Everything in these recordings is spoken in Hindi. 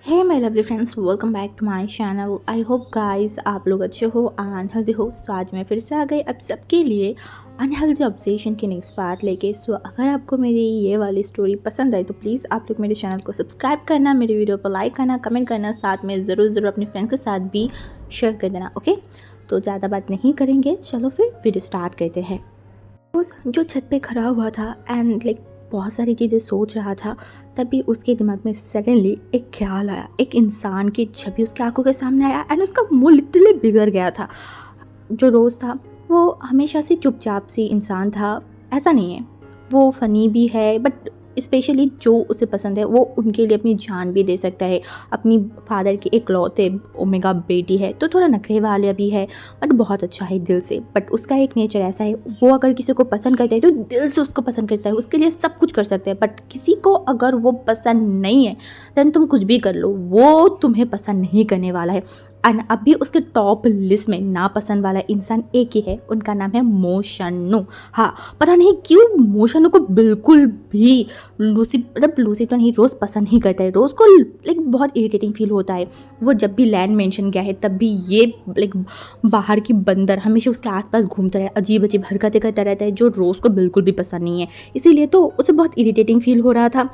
Hey my lovely friends, welcome back to my channel. I hope guys आप लोग अच्छे हो एंड हेल्दी हो। सो आज मैं फिर से आ गई अब सबके लिए अनहेल्दी ऑब्जेक्शन के नेक्स्ट पार्ट लेके। सो अगर आपको मेरी ये वाली स्टोरी पसंद आई तो प्लीज़ आप लोग मेरे चैनल को सब्सक्राइब करना, मेरे वीडियो पर लाइक करना, कमेंट करना, साथ में ज़रूर अपने फ्रेंड्स के साथ भी शेयर कर देना। ओके, तो ज़्यादा बात नहीं करेंगे, चलो फिर वीडियो स्टार्ट करते हैं। रोज़ जो छत पे खड़ा हुआ था एंड बहुत सारी चीज़ें सोच रहा था, तभी उसके दिमाग में सडनली एक ख्याल आया। एक इंसान की छवि उसके आंखों के सामने आया एंड उसका मुंह लिटरली बिगड़ गया था। जो रोज़ था वो हमेशा से चुपचाप सी इंसान था, ऐसा नहीं है। वो फ़नी भी है, बट स्पेशली जो उसे पसंद है वो उनके लिए अपनी जान भी दे सकता है। अपनी फादर की इकलौते ओमेगा बेटी है, तो थोड़ा नखरे वाला भी है, बट बहुत अच्छा है दिल से। बट उसका एक नेचर ऐसा है, वो अगर किसी को पसंद करता है तो दिल से उसको पसंद करता है, उसके लिए सब कुछ कर सकते हैं। बट किसी को अगर वो पसंद नहीं है देन तुम कुछ भी कर लो, वो तुम्हें पसंद नहीं करने वाला है। एंड अभी उसके टॉप लिस्ट में नापसंद वाला इंसान एक ही है, उनका नाम है मोशन्नू। हाँ, पता नहीं क्यों मोशन्नू को बिल्कुल भी लूसी तो नहीं, रोज़ पसंद ही करता है। रोज़ को बहुत इरिटेटिंग फील होता है। वो जब भी लैंड मेंशन किया है तब भी ये बाहर की बंदर हमेशा उसके आसपास घूमता रहा है, अजीब अजीब हरकतें करता रहता है जो रोज़ को बिल्कुल भी पसंद नहीं है। इसीलिए तो उसे बहुत इरिटेटिंग फील हो रहा था।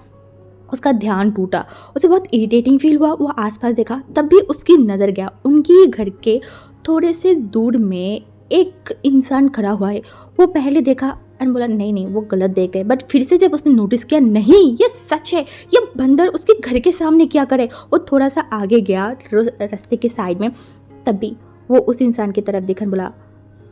उसका ध्यान टूटा, उसे बहुत इरिटेटिंग फील हुआ। वो आसपास देखा, तब भी उसकी नज़र गया उनकी घर के थोड़े से दूर में एक इंसान खड़ा हुआ है। वो पहले देखा एंड बोला नहीं वो गलत देख गए। बट फिर से जब उसने नोटिस किया, नहीं ये सच है, ये बंदर उसके घर के सामने क्या करे। वो थोड़ा सा आगे गया रास्ते के साइड में, तभी वो उस इंसान की तरफ देखा, बोला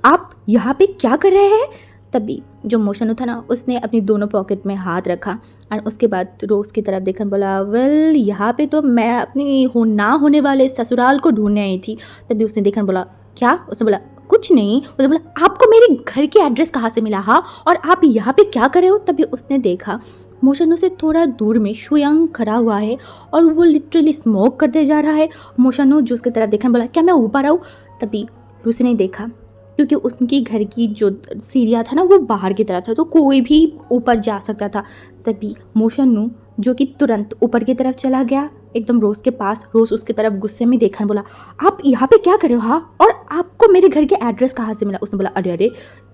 आप यहाँ पे क्या कर रहे हैं। तभी जो मोशन्नू था ना, उसने अपनी दोनों पॉकेट में हाथ रखा और उसके बाद रोज़ की तरफ देखा, बोला वेल यहाँ पे तो मैं अपनी ना होने वाले ससुराल को ढूंढने आई थी। तभी उसने देखा, बोला क्या। उसने बोला कुछ नहीं। उसने बोला आपको मेरे घर की एड्रेस कहाँ से मिला, हाँ, और आप यहाँ पे क्या कर रहे हो। तभी उसने देखा मोशन्नू से थोड़ा दूर में शुयांग खड़ा हुआ है और वो लिटरली स्मोक करते जा रहा है। मोशन्नू जो उसकी तरफ देखा, बोला क्या मैं ऊपर आऊँ। तभी रूसी ने देखा, क्योंकि उनकी घर की जो सीढ़ियाँ था ना वो बाहर की तरफ था, तो कोई भी ऊपर जा सकता था। तभी मोशन्नू जो कि तुरंत ऊपर की तरफ चला गया, एकदम रोज़ के पास। रोज़ उसकी तरफ गुस्से में देखा, बोला आप यहाँ पे क्या कर रहे हो, हाँ, और आपको मेरे घर के एड्रेस कहाँ से मिला। उसने बोला अरे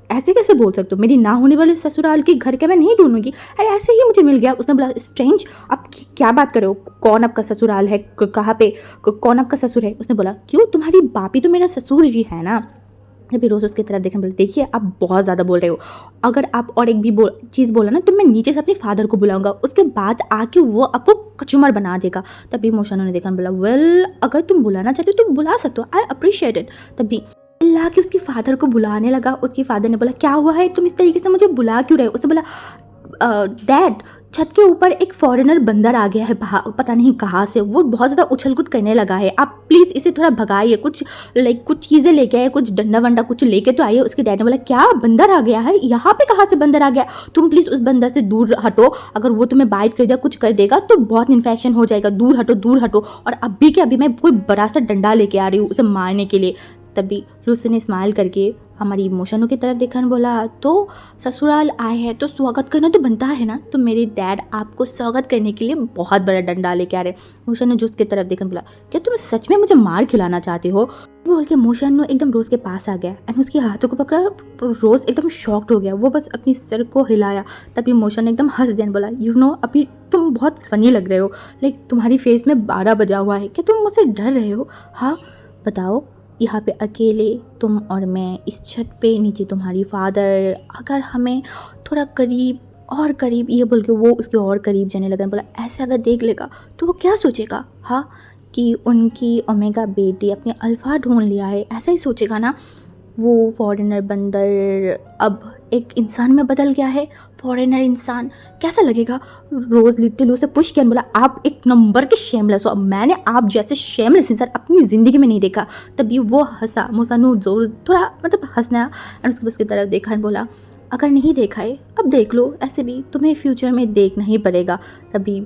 ऐसे कैसे बोल सकते हो, मेरी ना होने वाले ससुराल के घर के मैं नहीं ढूंढूंगी, अरे ऐसे ही मुझे मिल गया। उसने बोला स्ट्रेंज, आप क्या बात कर रहे हो, कौन आपका ससुराल है, कहाँ पे, कौन आपका ससुर है। उसने बोला क्यों, तुम्हारी बापी तो मेरा ससुर जी है ना। अभी रोज़ उसकी तरफ देखने, बोले देखिए आप बहुत ज़्यादा बोल रहे हो, अगर आप और एक भी चीज़ बोला ना तो मैं नीचे से अपने फादर को बुलाऊंगा, उसके बाद आके वो आपको कचूमर बना देगा। तभी मोशन्नू ने देखा, बोला वेल अगर तुम बुलाना चाहते हो तो बुला सकते हो, आई अप्रिशिएट इट। तभी ला के उसके फादर को बुलाने लगा। उसके फादर ने बोला क्या हुआ है, तुम इस तरीके से मुझे बुला क्यों रहे हो। उसने बोला डैड, छत के ऊपर एक फॉरेनर बंदर आ गया है, पता नहीं कहाँ से, वो बहुत ज़्यादा उछल कूद करने लगा है, आप प्लीज़ इसे थोड़ा भगाइए, कुछ चीज़ें लेके आए, कुछ डंडा वंडा कुछ लेके तो आइए। उसके डैड ने बोला क्या बंदर आ गया है, यहाँ पे कहाँ से बंदर आ गया, तुम प्लीज़ उस बंदर से दूर हटो, अगर वो तुम्हें बाइट कर दिया कुछ कर देगा तो बहुत इन्फेक्शन हो जाएगा, दूर हटो दूर हटो। और अभी के अभी मैं कोई बड़ा सा डंडा लेके आ रही हूँ उसे मारने के लिए। तभी रूसी ने स्माइल करके हमारी मोशन्नू की तरफ देखा, बोला तो ससुराल आए हैं तो स्वागत करना तो बनता है ना, तो मेरे डैड आपको स्वागत करने के लिए बहुत बड़ा डंडा लेके आ रहे हैं। मोशन्नू जूस की तरफ देखा, बोला क्या तुम सच में मुझे मार खिलाना चाहते हो। बोल के मोशन्नू एकदम रोज़ के पास आ गया एंड उसके हाथों को पकड़ा। रोज़ एकदम शॉक्ड हो गया, वो बस अपनी सर को हिलाया। तभी मोशन्नू एकदम हंस दिया, बोला अभी तुम बहुत फनी लग रहे हो, तुम्हारी फेस में 12 बजा हुआ है, क्या तुम मुझसे डर रहे हो, हाँ बताओ, यहाँ पे अकेले तुम और मैं, इस छत पे, नीचे तुम्हारी फादर, अगर हमें थोड़ा करीब और करीब, ये बोल के वो उसके और करीब जाने लगा। बोला ऐसे अगर देख लेगा तो वो क्या सोचेगा, हाँ, कि उनकी ओमेगा बेटी अपने अल्फा ढूंढ लिया है, ऐसा ही सोचेगा ना। वो फॉरेनर बंदर अब एक इंसान में बदल गया है, फॉरेनर इंसान, कैसा लगेगा। रोज़ लिटरली उसे पुश किया, बोला आप एक नंबर के शेमलेस हो, मैंने आप जैसे शेमलेस इंसान अपनी ज़िंदगी में नहीं देखा। तभी वो हंसा, मोशन्नू जोर थोड़ा हंसना, एंड उसकी तरफ देखा, बोला अगर नहीं देखा है अब देख लो, ऐसे भी तुम्हें फ्यूचर में देखना ही पड़ेगा। तभी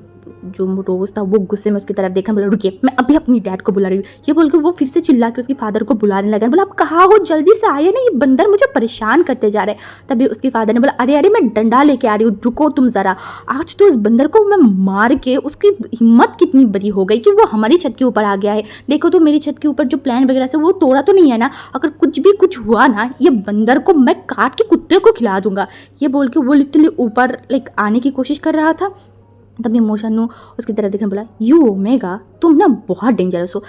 जो रोज़ था वो गुस्से में उसकी तरफ देखा, बोला रुकिए मैं अभी अपनी डैड को बुला रही हूँ। ये बोल के वो फिर से चिल्ला के उसके फादर को बुलाने लगा। बोला आप कहाँ हो, जल्दी से आइए ना, ये बंदर मुझे परेशान करते जा रहे हैं। तभी उसके फादर ने बोला अरे अरे मैं डंडा लेके आ रही हूँ, रुको तुम ज़रा। आज तो इस बंदर को मैं मार के, उसकी हिम्मत कितनी बड़ी हो गई कि वो हमारी छत के ऊपर आ गया है। देखो तो मेरी छत के ऊपर जो प्लान वगैरह से वो तोड़ा तो नहीं है ना, अगर कुछ हुआ ना ये बंदर को मैं काट के कुत्ते को खिला दूंगा। ये बोल के वो लिटरली ऊपर आने की कोशिश कर रहा था। तभी मोशानु उसकी तरफ देखने बोला यू ओमेगा तुम ना बहुत डेंजरस हो,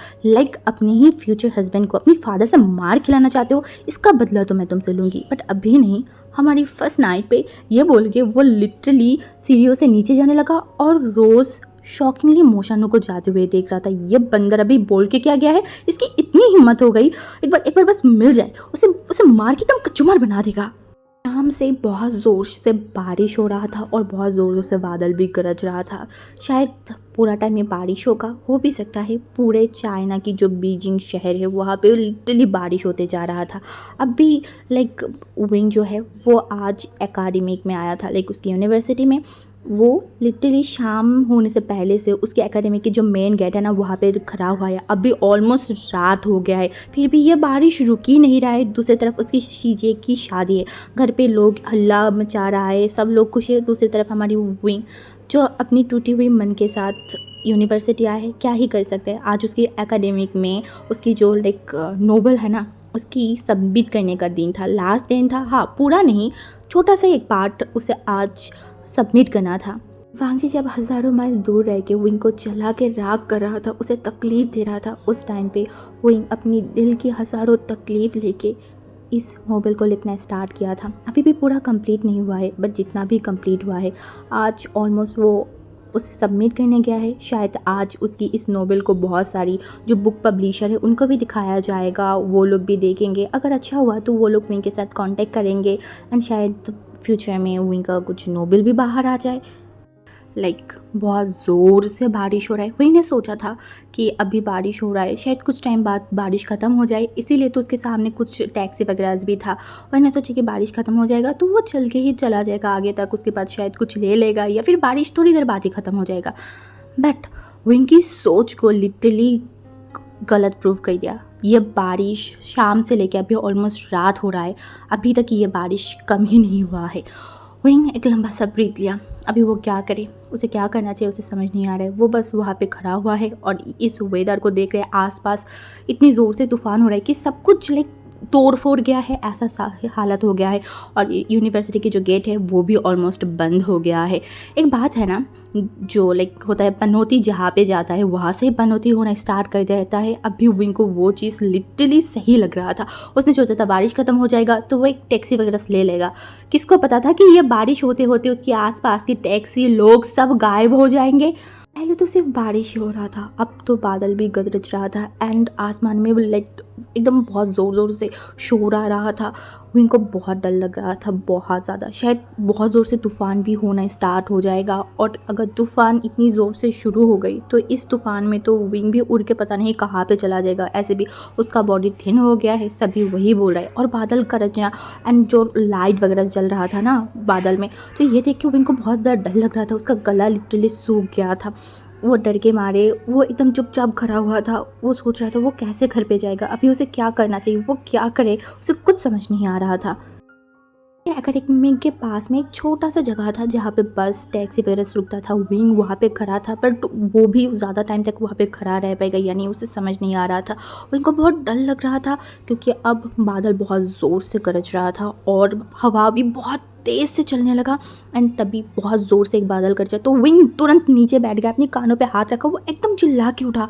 अपने ही फ्यूचर हस्बैंड को अपनी फादर से मार खिलाना चाहते हो, इसका बदला तो मैं तुमसे लूँगी बट अभी नहीं, हमारी फर्स्ट नाइट पे। ये बोल के वो लिटरली सीढ़ियों से नीचे जाने लगा और रोज़ शॉकिंगली मोशानु को जाते हुए देख रहा था। ये बंदर अभी बोल के क्या गया है, इसकी इतनी हिम्मत हो गई, एक बार बस मिल जाए उसे मार के एकदम कचूमर बना देगा। शाम से बहुत ज़ोर से बारिश हो रहा था और बहुत ज़ोर से बादल भी गरज रहा था। शायद पूरा टाइम ये बारिश होगा, हो भी सकता है पूरे चाइना की जो बीजिंग शहर है वहाँ पे लिटरली बारिश होते जा रहा था। अभी विंग जो है वो आज एकेडमिक में आया था, उसकी यूनिवर्सिटी में। वो लिटरली शाम होने से पहले से उसके एकेडमिक की जो मेन गेट है ना वहाँ पे खड़ा हुआ है। अभी ऑलमोस्ट रात हो गया है, फिर भी ये बारिश रुक ही नहीं रहा है। दूसरी तरफ उसकी शीजे की शादी है, घर पे लोग हल्ला मचा रहा है, सब लोग खुश है। दूसरी तरफ हमारी विंग जो अपनी टूटी हुई मन के साथ यूनिवर्सिटी आया है, क्या ही कर सकते हैं। आज उसकी एकेडमिक में उसकी जो नोबल है ना उसकी सबमिट करने का दिन था, लास्ट दिन था। हाँ पूरा नहीं, छोटा सा एक पार्ट उसे आज सबमिट करना था। वांग जी जब हज़ारों माइल दूर रह के विंग को जला के राख कर रहा था, उसे तकलीफ़ दे रहा था, उस टाइम पे विंग अपनी दिल की हज़ारों तकलीफ़ लेके इस नोवेल को लिखना स्टार्ट किया था। अभी भी पूरा कंप्लीट नहीं हुआ है बट जितना भी कंप्लीट हुआ है आज ऑलमोस्ट वो उसे सबमिट करने गया है। शायद आज उसकी इस नोवेल को बहुत सारी जो बुक पब्लिशर है उनको भी दिखाया जाएगा, वो लोग भी देखेंगे। अगर अच्छा हुआ तो वो लोग विंग के साथ कांटेक्ट करेंगे एंड शायद फ्यूचर में विंग का कुछ नोवेल भी बाहर आ जाए। बहुत ज़ोर से बारिश हो रहा है। विंग ने सोचा था कि अभी बारिश हो रहा है, शायद कुछ टाइम बाद बारिश ख़त्म हो जाए, इसीलिए तो उसके सामने कुछ टैक्सी वगैरह भी था। विंग ने सोचा कि बारिश ख़त्म हो जाएगा तो वो चल के ही चला जाएगा आगे तक, उसके बाद शायद कुछ ले लेगा या फिर बारिश थोड़ी देर बाद ही ख़त्म हो जाएगा। बट विंग की सोच को लिटरली गलत प्रूव कर दिया। ये बारिश शाम से लेके अभी ऑलमोस्ट रात हो रहा है, अभी तक ये बारिश कम ही नहीं हुआ है। विंग एक लंबा सा ब्रीथ लिया। अभी वो क्या करे, उसे क्या करना चाहिए उसे समझ नहीं आ रहा है। वो बस वहाँ पे खड़ा हुआ है और इस वेदर को देख रहे हैं। आसपास इतनी ज़ोर से तूफ़ान हो रहा है कि सब कुछ तोड़ फोड़ गया है, ऐसा हालत हो गया है। और यूनिवर्सिटी की जो गेट है वो भी ऑलमोस्ट बंद हो गया है। एक बात है ना, जो होता है पनौती जहाँ पे जाता है वहाँ से पनौती होना स्टार्ट कर देता है। अभी विंग को वो चीज़ लिटरली सही लग रहा था। उसने सोचा था बारिश ख़त्म हो जाएगा तो वो एक टैक्सी वगैरह से ले लेगा। किसको पता था कि ये बारिश होते होते उसके आसपास की टैक्सी लोग सब गायब हो जाएंगे। पहले तो सिर्फ बारिश ही हो रहा था, अब तो बादल भी गरज रहा था एंड आसमान में एकदम बहुत ज़ोर से शोर आ रहा था। विंग को बहुत डर लग रहा था, बहुत ज़्यादा। शायद बहुत ज़ोर से तूफ़ान भी होना स्टार्ट हो जाएगा और अगर तूफ़ान इतनी ज़ोर से शुरू हो गई तो इस तूफ़ान में तो विंग भी उड़ के पता नहीं कहाँ पे चला जाएगा। ऐसे भी उसका बॉडी थिन हो गया है, सभी वही बोल रहा है। और बादल गरजना एंड जो लाइट वगैरह जल रहा था ना बादल में, तो ये देख के विंग को बहुत ज़्यादा डर लग रहा था। उसका गला लिटरली सूख गया था। वो डर के मारे वो एकदम चुपचाप खड़ा हुआ था। वो सोच रहा था वो कैसे घर पे जाएगा, अभी उसे क्या करना चाहिए, वो क्या करे, उसे कुछ समझ नहीं आ रहा था। एकेडमिक के पास में एक छोटा सा जगह था जहाँ पे बस टैक्सी वगैरह रुकता था। विंग वहाँ पे खड़ा था पर वो भी ज़्यादा टाइम तक वहाँ पे खड़ा रह पाएगा यानी उसे समझ नहीं आ रहा था। विंग को बहुत डर लग रहा था क्योंकि अब बादल बहुत ज़ोर से गरज रहा था और हवा भी बहुत तेज़ से चलने लगा। एंड तभी बहुत ज़ोर से एक बादल गरजा तो विंग तुरंत नीचे बैठ गया, अपने कानों पे हाथ रखा, वो एकदम चिल्ला के उठा।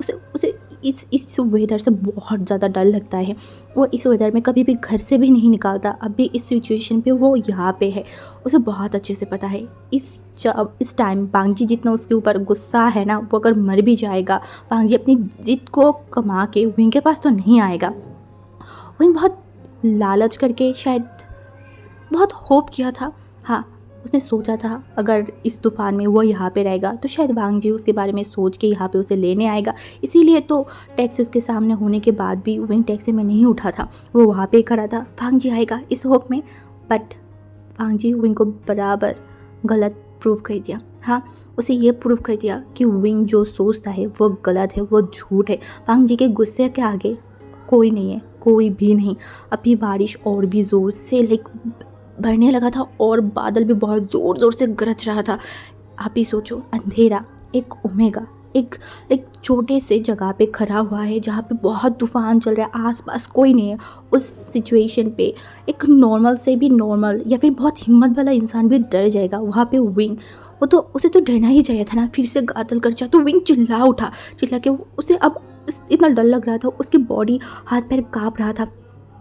उसे इस वेदर से बहुत ज़्यादा डर लगता है। वो इस वेदर में कभी भी घर से भी नहीं निकलता। अभी इस सिचुएशन पे वो यहाँ पे है, उसे बहुत अच्छे से पता है इस टाइम वांग जी जितना उसके ऊपर गुस्सा है ना, वो अगर मर भी जाएगा वांग जी अपनी जिद को कमा के विंग के पास तो नहीं आएगा। विंग बहुत लालच करके शायद बहुत होप किया था। हाँ, उसने सोचा था अगर इस तूफ़ान में वो यहाँ पे रहेगा तो शायद वांग जी उसके बारे में सोच के यहाँ पे उसे लेने आएगा। इसीलिए तो टैक्सी उसके सामने होने के बाद भी विंग टैक्सी में नहीं उठा था, वो वहाँ पे खड़ा था वांग जी आएगा इस होप में। बट वांग जी विंग को बराबर गलत प्रूव कर दिया। हाँ, उसे ये प्रूव कर दिया कि विंग जो सोचता है वो गलत है, वो झूठ है। वांग जी के गुस्से के आगे कोई नहीं है, कोई भी नहीं। अभी बारिश और भी ज़ोर से बढ़ने लगा था और बादल भी बहुत ज़ोर ज़ोर से गरज रहा था। आप ही सोचो, अंधेरा, एक ओमेगा, एक एक छोटे से जगह पे खड़ा हुआ है जहाँ पे बहुत तूफान चल रहा है, आसपास कोई नहीं है। उस सिचुएशन पे एक नॉर्मल से भी नॉर्मल या फिर बहुत हिम्मत वाला इंसान भी डर जाएगा। वहाँ पे विंग, वो तो उसे तो डरना ही चाहिए था ना। फिर से बादल गरजा तो विंग चिल्ला उठा, चिल्ला के उसे अब इतना डर लग रहा था, उसकी बॉडी, हाथ पैर काँप रहा था।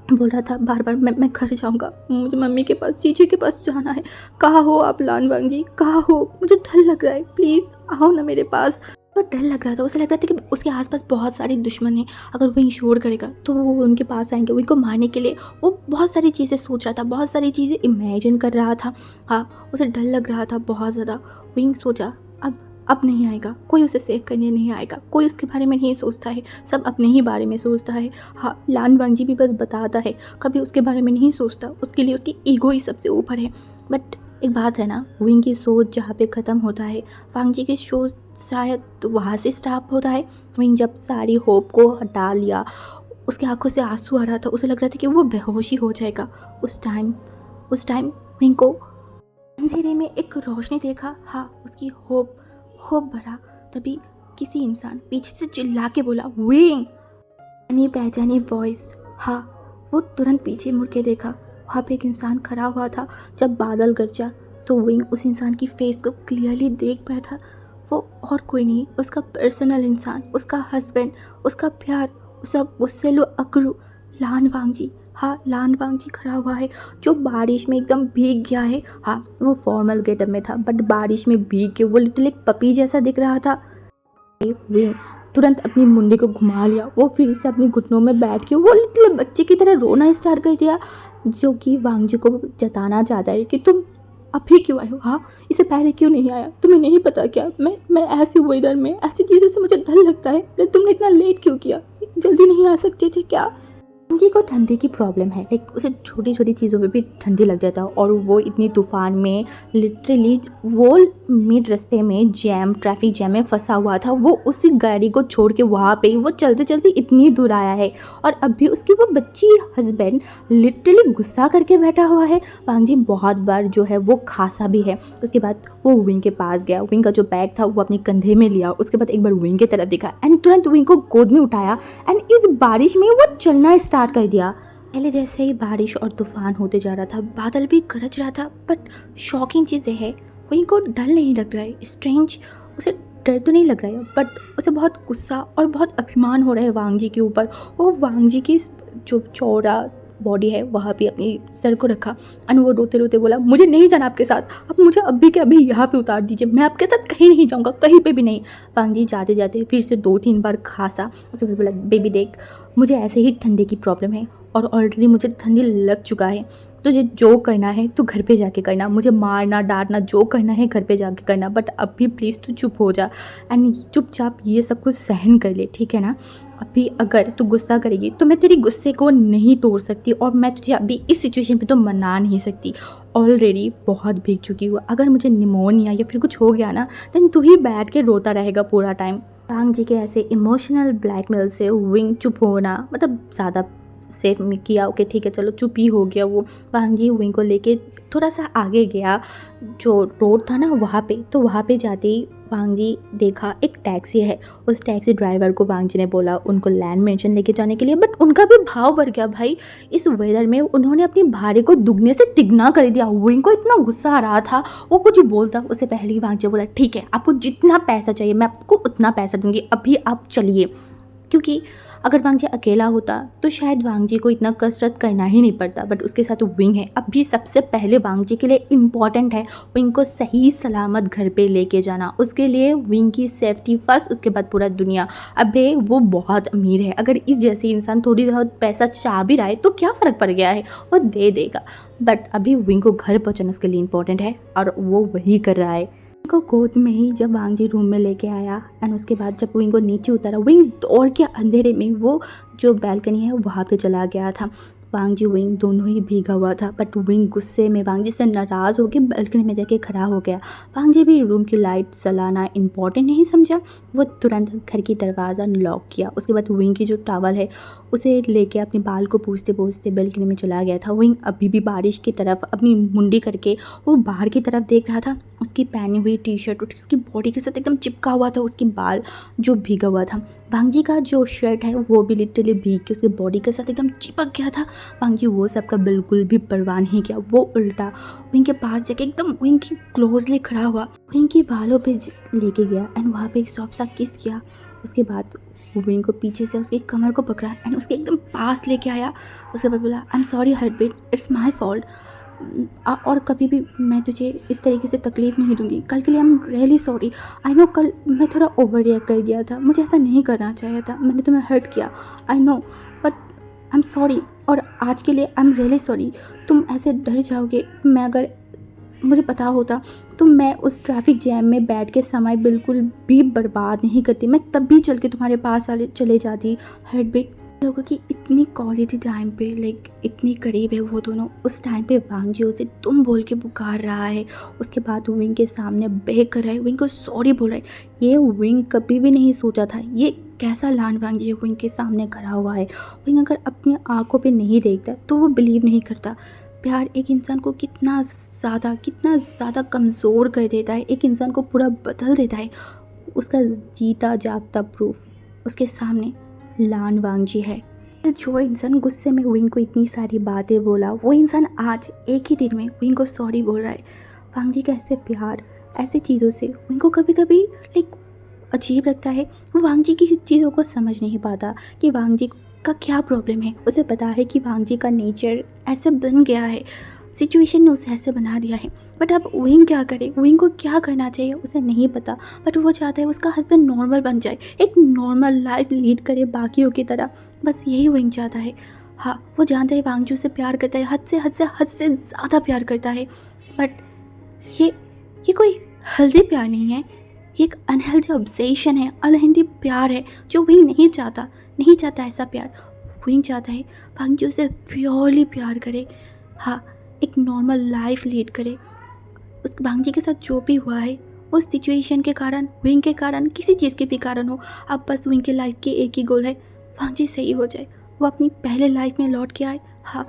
बोल रहा था बार बार, मैं घर जाऊंगा, मुझे मम्मी के पास, जीजू के पास जाना है। कहाँ हो आप लानवांग जी, कहाँ हो? मुझे डर लग रहा है, प्लीज़ आओ ना मेरे पास। तो डर लग रहा था, उसे लग रहा था कि उसके आसपास बहुत सारे दुश्मन हैं। अगर वो शोर करेगा तो वो उनके पास आएंगे, उनको मारने के लिए। वो बहुत सारी चीज़ें सोच रहा था, बहुत सारी चीज़ें इमेजिन कर रहा था। हाँ, उसे डर लग रहा था बहुत ज़्यादा। विंग सोचा अब नहीं आएगा, कोई उसे सेव करने नहीं आएगा, कोई उसके बारे में नहीं सोचता है, सब अपने ही बारे में सोचता है। हाँ, लानवांग जी भी बस बताता है, कभी उसके बारे में नहीं सोचता। उसके लिए उसकी ईगो ही सबसे ऊपर है। बट एक बात है ना, विंग की सोच जहाँ पे ख़त्म होता है, वांग जी की सोच शायद वहाँ से स्टार्ट होता है। विंग जब सारी होप को हटा लिया, उसकी आंखों से आंसू आ रहा था, उसे लग रहा था कि वो बेहोशी हो जाएगा। उस टाइम विंग को अंधेरे में एक रोशनी देखा। हाँ, उसकी होप भरा। तभी किसी इंसान पीछे से चिल्ला के बोला, विंग। जानी पहचानी वॉइस। हाँ, वो तुरंत पीछे मुड़ के देखा, वहाँ पे एक इंसान खड़ा हुआ था। जब बादल गरजा तो विंग उस इंसान की फेस को क्लियरली देख पाया था। वो और कोई नहीं, उसका पर्सनल इंसान, उसका हस्बैंड, उसका प्यार, उसका गुस्सेलो अकरू, लानवांग जी। हाँ, लानवांग जी खड़ा हुआ है, जो बारिश में एकदम भीग गया है। हाँ, वो फॉर्मल गेटअप में था, बट बारिश में भीग के वो लिटिल एक पपी जैसा दिख रहा था। विंग तुरंत अपनी मुंडी को घुमा लिया, वो फिर से अपनी घुटनों में बैठ के वो लिटिल बच्चे की तरह रोना स्टार्ट कर दिया, जो कि वांग जी को जताना चाहता है कि तुम अभी क्यों आए हो? हाँ, इससे पहले क्यों नहीं आया? तुम्हें नहीं पता क्या, मैं ऐसी वेदर में ऐसी चीज़ों से मुझे डर लगता है, तो तुमने इतना लेट क्यों किया? जल्दी नहीं आ सकते थे क्या? जी को ठंडी की प्रॉब्लम है, उसे छोटी छोटी चीज़ों पे भी ठंडी लग जाता है। और वो इतनी तूफ़ान में लिटरली वो मिड रास्ते में ट्रैफिक जैम में फंसा हुआ था। वो उसी गाड़ी को छोड़ के वहाँ पे वो चलते चलते इतनी दूर आया है, और अभी उसकी वो बच्ची हस्बैंड लिटरली गुस्सा करके बैठा हुआ है। वांग जी बहुत बार जो है वो खासा भी है। उसके बाद वो विंग के पास गया, विंग का जो बैग था वो अपने कंधे में लिया। उसके बाद एक बार विंग की तरफ देखा एंड तुरंत विंग को गोद में उठाया एंड इस बारिश में वो चलना स्टार्ट कर दिया। पहले जैसे ही बारिश और तूफान होते जा रहा था, बादल भी गरज रहा था, बट शॉकिंग चीज़ें है, विंग को डर नहीं लग रहा है। स्ट्रेंज, उसे डर तो नहीं लग रहा है, बट उसे बहुत गुस्सा और बहुत अभिमान हो रहा है वांग जी के ऊपर। वो वांग जी की जो चौड़ा बॉडी है वहाँ पे अपनी सर को रखा और वो रोते रोते बोला, मुझे नहीं जाना आपके साथ, अब मुझे अभी के अभी यहाँ पे उतार दीजिए, मैं आपके साथ कहीं नहीं जाऊँगा, कहीं पे भी नहीं। वांग जी जाते जाते फिर से 2-3 बार खांसा। उसके बाद बोला, बेबी देख, मुझे ऐसे ही ठंडे की प्रॉब्लम है और ऑलरेडी मुझे ठंडी लग चुका है, तुझे जो करना है तू घर पे जाके करना, मुझे मारना डांटना जो करना है घर पे जाके करना, बट अभी प्लीज़ तू चुप हो जा एंड चुपचाप ये सब कुछ सहन कर ले, ठीक है ना। अभी अगर तू गुस्सा करेगी तो मैं तेरी गुस्से को नहीं तोड़ सकती और मैं तुझे अभी इस सिचुएशन पे तो मना नहीं सकती। ऑलरेडी बहुत भीग चुकी हूँ, अगर मुझे निमोनिया या फिर कुछ हो गया ना देन तू ही बैठ के रोता रहेगा पूरा टाइम। वांग जी के ऐसे इमोशनल ब्लैकमेल से विंग चुप होना मतलब ज़्यादा सेफ में किया। ओके ठीक है, चलो चुप ही हो गया वो। वांग जी विंग को लेके थोड़ा सा आगे गया, जो रोड था ना वहाँ पे, तो वहाँ पे जाते ही वांग जी देखा एक टैक्सी है। उस टैक्सी ड्राइवर को वांग जी ने बोला उनको लैंड मेंशन लेके जाने के लिए, बट उनका भी भाव बढ़ गया भाई। इस वेदर में उन्होंने अपनी भाड़े को दुगने से तिगना कर दिया। विंग को इतना गुस्सा आ रहा था, वो कुछ बोलता उससे पहले ही वांग जी बोला, ठीक है आपको जितना पैसा चाहिए मैं आपको उतना पैसा दूंगी, अभी आप चलिए। क्योंकि अगर वांग जी अकेला होता तो शायद वांग जी को इतना कसरत करना ही नहीं पड़ता, बट उसके साथ विंग है। अभी सबसे पहले वांग जी के लिए इम्पॉर्टेंट है विंग को सही सलामत घर पे लेके जाना, उसके लिए विंग की सेफ्टी फर्स्ट, उसके बाद पूरा दुनिया। अबे वो बहुत अमीर है, अगर इस जैसे इंसान थोड़ी बहुत पैसा चाह भी रहा है तो क्या फ़र्क पड़ गया है, वो दे देगा। बट अभी विंग को घर पहुँचाना उसके लिए इम्पॉर्टेंट है और वो वही कर रहा है। को गोद में ही जब वांग जी रूम में लेके आया एंड उसके बाद जब विंग को नीचे उतारा, विंग दौड़ के अंधेरे में वो जो बैल्कनी है वहाँ पे चला गया था। वांग जी विंग दोनों ही भीगा हुआ था, बट विंग गुस्से में वांग जी से नाराज़ होकर बालकनी में जाके खड़ा हो गया। वांग जी भी रूम की लाइट जलाना इम्पोर्टेंट नहीं समझा, वो तुरंत घर की दरवाज़ा लॉक किया। उसके बाद विंग की जो टॉवल है उसे लेके अपने बाल को पूछते पूछते बालकनी में चला गया था। विंग अभी भी बारिश की तरफ अपनी मुंडी करके वो बाहर की तरफ देख रहा था। उसकी पहनी हुई टी शर्ट उसकी बॉडी के साथ एकदम चिपका हुआ था, उसकी बाल जो भीगा हुआ था। वांग जी का जो शर्ट है वो भी लिटरली भीग के उसकी बॉडी के साथ एकदम चिपक गया था। वांग जी वो सब का बिल्कुल भी परवाह नहीं किया, वो उल्टा विंग के पास जाके एकदम विंग की क्लोजली खड़ा हुआ, विंग के बालों पे लेके गया एंड वहाँ पे एक सॉफ्ट सा किस किया। उसके बाद विंग को पीछे से उसकी कमर को पकड़ा एंड उसके एकदम पास लेके आया। उसके बाद बोला, I am sorry heartbeat, it's my fault, और कभी भी मैं तुझे इस तरीके से तकलीफ़ नहीं दूंगी। कल के लिए I am really sorry. I know कल मैं थोड़ा ओवर रिएक्ट कर दिया था, मुझे ऐसा नहीं करना चाहिए था, मैंने तुम्हें हर्ट किया, I know, but I am sorry, और आज के लिए आई एम रियली सॉरी। तुम ऐसे डर जाओगे, मैं अगर मुझे पता होता तो मैं उस ट्रैफिक जैम में बैठ के समय बिल्कुल भी बर्बाद नहीं करती, मैं तब भी चल के तुम्हारे पास चले जाती। हार्टबीट लोगों की इतनी क्वालिटी टाइम पे लाइक इतनी करीब है वो दोनों, उस टाइम पे वांग जी उसे तुम बोल के पुकार रहा है। उसके बाद विंग के सामने बेग कर रहा है, विंग को सॉरी बोल रहा है। ये विंग कभी भी नहीं सोचा था ये कैसा लान वांग जी विंग के सामने खड़ा हुआ है। विंग अगर अपनी आंखों पे नहीं देखता तो वो बिलीव नहीं करता। प्यार एक इंसान को कितना ज़्यादा कमज़ोर कर देता है, एक इंसान को पूरा बदल देता है। उसका जीता जागता प्रूफ उसके सामने लान वांग जी है। जो इंसान गुस्से में विंग को इतनी सारी बातें बोला, वो इंसान आज एक ही दिन में विंग को सॉरी बोल रहा है। वांग जी का ऐसे प्यार ऐसी चीज़ों से विंग को कभी कभी लाइक अजीब लगता है। वो वांग जी की चीज़ों को समझ नहीं पाता कि वांग जी का क्या प्रॉब्लम है। उसे पता है कि वांग जी का नेचर ऐसे बन गया है, सिचुएशन ने उसे ऐसे बना दिया है, बट अब विंग क्या करे, विंग को क्या करना चाहिए उसे नहीं पता। बट वो चाहता है उसका हस्बैंड नॉर्मल बन जाए, एक नॉर्मल लाइफ लीड करे बाकियों की तरह, बस यही विंग चाहता है। हाँ, वो जानता है वांग जी से प्यार करता है, हद से ज़्यादा प्यार करता है, बट ये कोई हेल्दी प्यार नहीं है, ये एक अनहेल्दी ऑब्सेशन है, अनहेल्दी प्यार है जो विंग नहीं चाहता ऐसा प्यार। विंग चाहता है वांग जी उसे प्योरली प्यार करे, हाँ, एक नॉर्मल लाइफ लीड करे। उस वांग जी के साथ जो भी हुआ है उस सिचुएशन के कारण, विंग के कारण, किसी चीज़ के भी कारण हो, अब बस विंग के लाइफ की एक ही गोल है, वांग जी सही हो जाए, वो अपनी पहले लाइफ में लौट के आए। हाँ,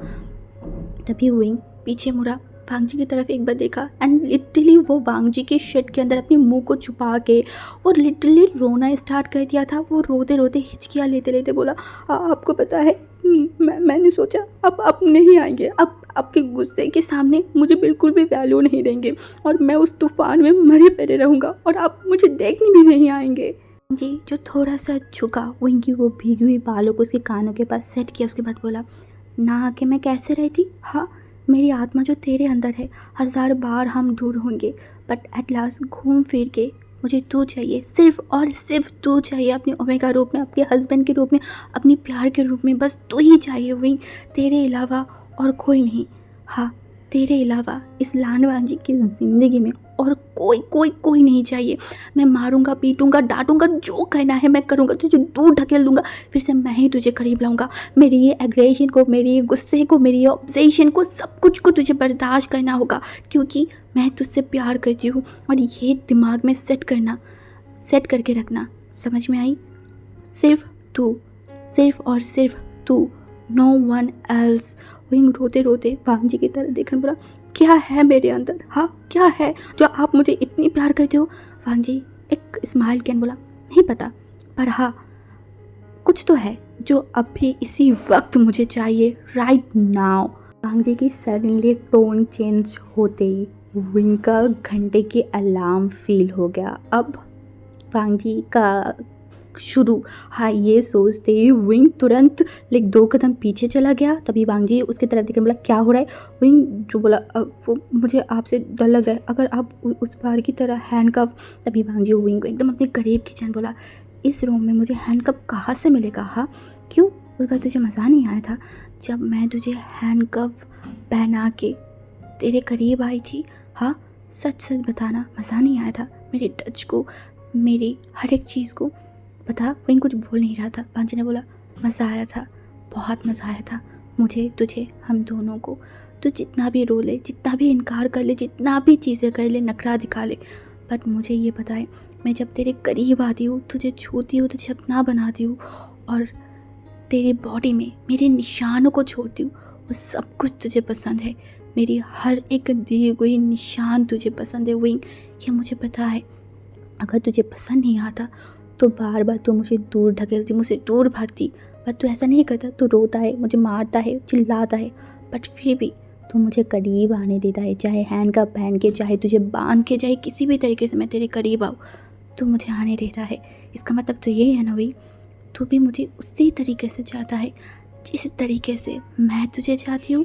तभी विंग पीछे मुड़ा, वांग जी की तरफ एक बार देखा एंड लिटरली वो वांग जी के शर्ट के अंदर अपने मुंह को छुपा के और लिटरली रोना स्टार्ट कर दिया था। वो रोते रोते हिचकियाँ लेते लेते बोला, आपको पता है मैंने सोचा अब आप नहीं आएंगे, अब आपके गुस्से के सामने मुझे बिल्कुल भी वैल्यू नहीं देंगे और मैं उस तूफान में मरे पड़े रहूँगा और आप मुझे देखने भी नहीं आएंगे। जी जो थोड़ा सा झुका, विंग की वो भीगी हुई बालों को उसके कानों के पास सेट किया, उसके बाद बोला, ना आके मैं कैसे रहती। हाँ, मेरी आत्मा जो तेरे अंदर है, 1000 बार हम दूर होंगे, बट एट लास्ट घूम फिर के मुझे तू चाहिए, सिर्फ और सिर्फ तू चाहिए, अपने ओमेगा रूप में, अपने हस्बैंड के रूप में, अपनी प्यार के रूप में, बस तू ही चाहिए विंग, तेरे अलावा और कोई नहीं। हाँ, तेरे अलावा इस लानवांजी की ज़िंदगी में और कोई नहीं चाहिए। मैं मारूंगा, पीटूंगा, डांटूंगा, जो कहना है मैं करूंगा, तुझे दूर ढकेल दूंगा, फिर से मैं ही तुझे करीब लाऊंगा। मेरी ये एग्रेशन को, मेरी ये गुस्से को, मेरी ये ऑब्सेशन को, सब कुछ को तुझे बर्दाश्त करना होगा, क्योंकि मैं तुझसे प्यार करती हूँ। और ये दिमाग में सेट करके रखना, समझ में आई? सिर्फ तू, सिर्फ और सिर्फ तू, नो वन एल्स। विंग रोते रोते वांग जी की तरफ देखकर बोला, क्या है मेरे अंदर, हाँ क्या है जो आप मुझे इतनी प्यार करते हो? वांग जी एक स्माइल किया, बोला, नहीं पता, पर हाँ कुछ तो है जो अभी इसी वक्त मुझे चाहिए, राइट नाउ। वांग जी की सडनली टोन चेंज होते ही विंग का घंटे की अलार्म फील हो गया। अब वांग जी का शुरू, हाँ, ये सोचते ही विंग तुरंत लाइक 2 कदम पीछे चला गया। तभी वांग जी उसकी तरफ देखकर बोला, क्या हो रहा है? विंग जो बोला, वो मुझे आपसे डर लग रहा है, अगर आप उस बार की तरह हैंडकफ। तभी वांग जी विंग को एकदम अपने करीब खींचन बोला, इस रूम में मुझे हैंडकफ कहाँ से मिलेगा? हाँ, क्यों? उस बार तुझे मज़ा नहीं आया था जब मैं तुझे हैंडकफ पहना के तेरे करीब आई थी? हाँ, सच बताना, मज़ा नहीं आया था? मेरे टच को, मेरी हर एक चीज़ को बता। विंग कुछ बोल नहीं रहा था। वांग जी ने बोला, मज़ा आया था, बहुत मज़ा आया था, मुझे, तुझे, हम दोनों को, तू जितना भी रो ले, जितना भी इनकार कर ले, जितना भी चीज़ें कर ले, नखरा दिखा ले, बट मुझे ये पता है मैं जब तेरे करीब आती हूँ, तुझे छूती हूँ, तुझे अपना बनाती हूँ और तेरी बॉडी में मेरे निशानों को छोड़ती हूँ, वो सब कुछ तुझे पसंद है। मेरी हर एक दी हुई निशान तुझे पसंद है विंग, ये मुझे पता है। अगर तुझे पसंद नहीं आता तो बार बार तू मुझे दूर ढकेलती, मुझसे दूर भागती, पर तू ऐसा नहीं करता। तू रोता है, मुझे मारता है, चिल्लाता है, बट फिर भी तू मुझे करीब आने देता है, चाहे हैंड कप पहन के, चाहे तुझे बांध के, चाहे किसी भी तरीके से मैं तेरे करीब आऊँ, तू मुझे आने देता है। इसका मतलब तो ये है ना भाई, तू भी मुझे उसी तरीके से चाहता है जिस तरीके से मैं तुझे चाहती हूँ।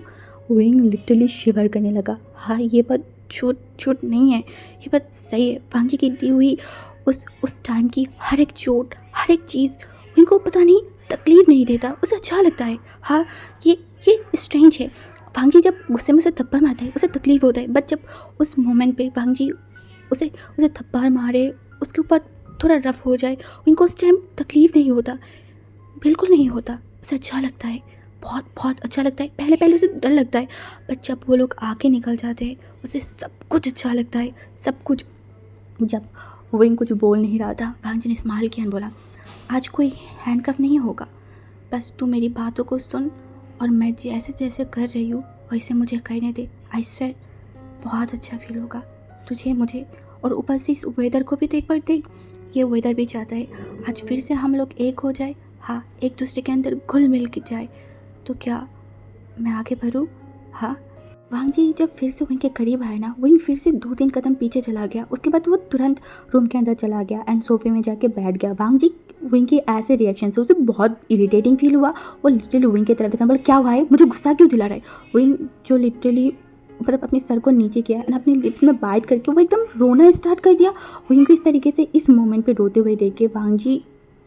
विंग लिटरली शिवर करने लगा। हाँ, ये बात झूठ नहीं है, ये बात सही है। भांजी की दी हुई उस टाइम की हर एक चोट, हर एक चीज़ इनको पता नहीं तकलीफ़ नहीं देता, उसे अच्छा लगता है। हाँ, ये स्ट्रेंज है। भांजी जब गुस्से में उसे थप्पड़ मारता है उसे तकलीफ़ होता है, बट जब उस मोमेंट पे भांजी उसे थप्पड़ मारे, उसके ऊपर थोड़ा रफ हो जाए, इनको उस टाइम तकलीफ़ नहीं होता, बिल्कुल नहीं होता। उसे अच्छा लगता है, बहुत बहुत अच्छा लगता है। पहले पहले उसे डर लगता है, बट जब वो लोग आगे निकल जाते हैं उसे सब कुछ अच्छा लगता है, सब कुछ। जब विंग कुछ बोल नहीं रहा था, भांजी ने स्माइल किया और बोला, आज कोई हैंडकफ नहीं होगा, बस तू मेरी बातों को सुन और मैं जैसे जैसे कर रही हूँ वैसे मुझे करने दे। आई स्वेयर बहुत अच्छा फील होगा तुझे, मुझे, और ऊपर से इस वेदर को भी तो एक बार देख। ये वेदर भी चाहता है आज फिर से हम लोग एक हो जाए, हाँ, एक दूसरे के अंदर घुल मिल के जाए। तो क्या मैं आगे बढ़ूँ? हाँ। वांग जी जब फिर से विंग के करीब आए ना, विंग फिर से 2-3 कदम पीछे चला गया। उसके बाद वो तुरंत रूम के अंदर चला गया एंड सोफे में जाके बैठ गया। वांग जी विंग के ऐसे रिएक्शन से उसे बहुत इरिटेटिंग फील हुआ। वो लिटरली विंग की तरफ देखा, बोला क्या हुआ है, मुझे गुस्सा क्यों दिला रहा है। विंग जो लिटरली मतलब अपने सर को नीचे किया एंड अपने लिप्स में बाइट करके वो एकदम रोना स्टार्ट कर दिया। विंग को इस तरीके से इस मोमेंट पे रोते हुए देख के वांग जी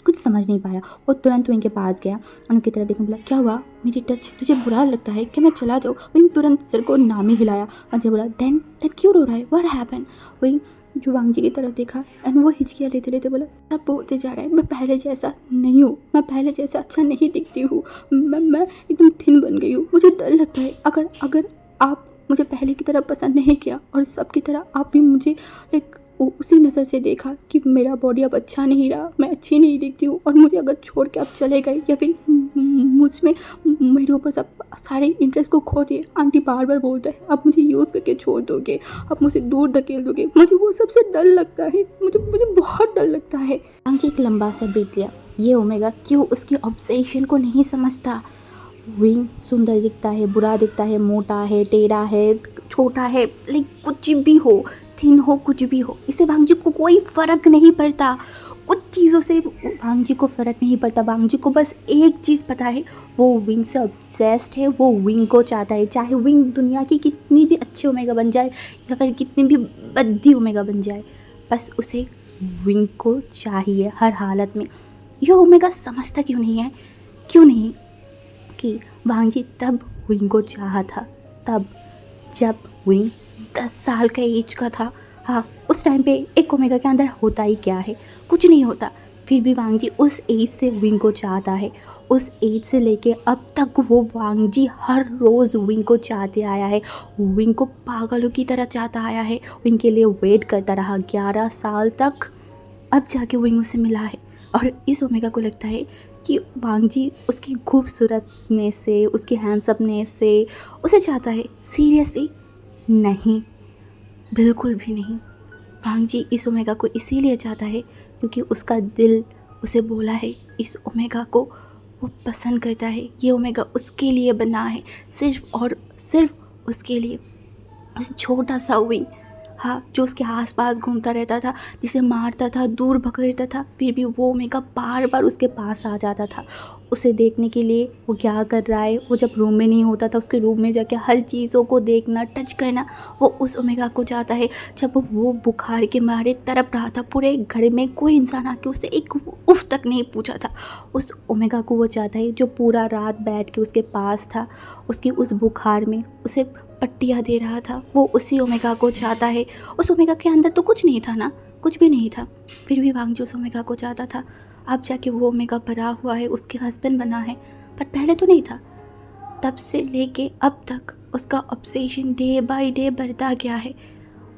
कुछ समझ नहीं पाया। वो तुरंत विंग के पास गया, उनकी तरफ देखने, बोला क्या हुआ, मेरी टच तुझे बुरा लगता है क्या, मैं चला जाऊँ। विंग तुरंत सर को नामी हिलाया और जब बोला देन क्यों रो रहा है, व्हाट हैपन। विंग जो वांग जी की तरफ देखा एंड वो हिचकियाँ लेते लेते बोला, सब बोलते जा रहा है मैं पहले जैसा नहीं हूँ, मैं पहले जैसा अच्छा नहीं दिखती हूँ, मैं एकदम थिन बन गई हूँ, मुझे डर लगता है अगर आप मुझे पहले की तरह पसंद नहीं किया और सबकी तरह आप भी मुझे लाइक उसी नज़र से देखा कि मेरा बॉडी अब अच्छा नहीं रहा, मैं अच्छी नहीं दिखती हूँ और मुझे अगर छोड़ के आप चले गए या फिर मुझमें मेरे ऊपर सब सारे इंटरेस्ट को खो दिए। आंटी बार बार बोलता है आप मुझे यूज़ करके छोड़ दोगे, आप मुझे दूर धकेल दोगे, मुझे वो सबसे डर लगता है, मुझे बहुत डर लगता है। आंटी एक लंबा सा बीत लिया। ये ओमेगा क्यों उसकी ऑब्सेशन को नहीं समझता। विंग सुंदर दिखता है, बुरा दिखता है, मोटा है, टेढ़ा है, छोटा है, लाइक कुछ भी हो, थिन हो, कुछ भी हो, इससे भांगजी को कोई फ़र्क नहीं पड़ता। कुछ चीज़ों से भांगजी को फ़र्क नहीं पड़ता। भांगजी को बस एक चीज़ पता है, वो विंग से ऑब्सेस्ड है, वो विंग को चाहता है। चाहे विंग दुनिया की कितनी भी अच्छी ओमेगा बन जाए या फिर कितनी भी बद्दी ओमेगा बन जाए, बस उसे विंग को चाहिए हर हालत में। ये ओमेगा समझता क्यों नहीं है, क्यों नहीं कि भांगजी तब विंग को चाहा था, तब जब विंग 10 साल का एज का था। हाँ, उस टाइम पे एक ओमेगा के अंदर होता ही क्या है, कुछ नहीं होता। फिर भी वांग जी उस एज से विंग को चाहता है। उस एज से लेके अब तक वो वांग जी हर रोज़ विंग को चाहते आया है, विंग को पागलों की तरह चाहता आया है, विंग के लिए वेट करता रहा 11 साल तक। अब जाके विंग उसे मिला है और इस ओमेगा को लगता है कि वांग जी उसकी खूबसूरतनेस से, उसकी हैंडसमनेस से उसे चाहता है। सीरियसली नहीं, बिल्कुल भी नहीं। वांग जी इस ओमेगा को इसीलिए चाहता है क्योंकि उसका दिल उसे बोला है इस ओमेगा को वो पसंद करता है। ये ओमेगा उसके लिए बना है, सिर्फ़ और सिर्फ उसके लिए। उस छोटा सा विंग, हाँ, जो उसके आसपास घूमता रहता था, जिसे मारता था, दूर भगाता था, फिर भी वो ओमेगा बार बार उसके पास आ जाता था उसे देखने के लिए वो क्या कर रहा है। वो जब रूम में नहीं होता था, उसके रूम में जाके हर चीज़ों को देखना, टच करना, वो उस ओमेगा को चाहता है। जब वो बुखार के मारे तड़प रहा था, पूरे घर में कोई इंसान आके उससे एक उफ तक नहीं पूछा था, उस ओमेगा को वो चाहता है जो पूरा रात बैठ के उसके पास था, उसकी उस बुखार में उसे पट्टियाँ दे रहा था, वो उसी ओमेगा को चाहता है। उस ओमेगा के अंदर तो कुछ नहीं था ना, कुछ भी नहीं था, फिर भी वांग जी उस ओमेगा को चाहता था। अब जाके वो ओमेगा बड़ा हुआ है, उसके हस्बैंड बना है, पर पहले तो नहीं था। तब से लेके अब तक उसका ऑब्सेशन डे बाय डे बढ़ता गया है।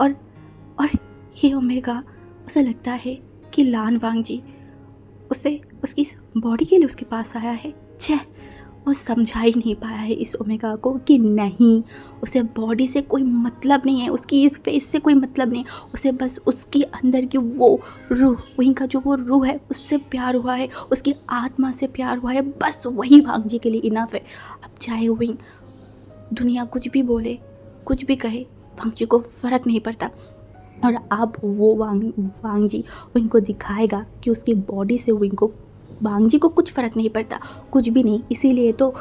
और और ये ओमेगा उसे लगता है कि लान वांग जी उसे उसकी बॉडी के लिए उसके पास आया है। छः, वो समझा ही नहीं पाया है इस ओमेगा को कि नहीं, उसे बॉडी से कोई मतलब नहीं है, उसकी इस फेस से कोई मतलब नहीं, उसे बस उसकी अंदर की वो रूह, वहीं का जो वो रूह है उससे प्यार हुआ है, उसकी आत्मा से प्यार हुआ है, बस वही वांग जी के लिए इनफ है। अब चाहे विंग दुनिया कुछ भी बोले, कुछ भी कहे, वांग जी को फ़र्क नहीं पड़ता। और अब वो वांग जी विंग को दिखाएगा कि उसकी बॉडी से विंग को, वांग जी को कुछ फ़र्क नहीं पड़ता, कुछ भी नहीं। इसीलिए तो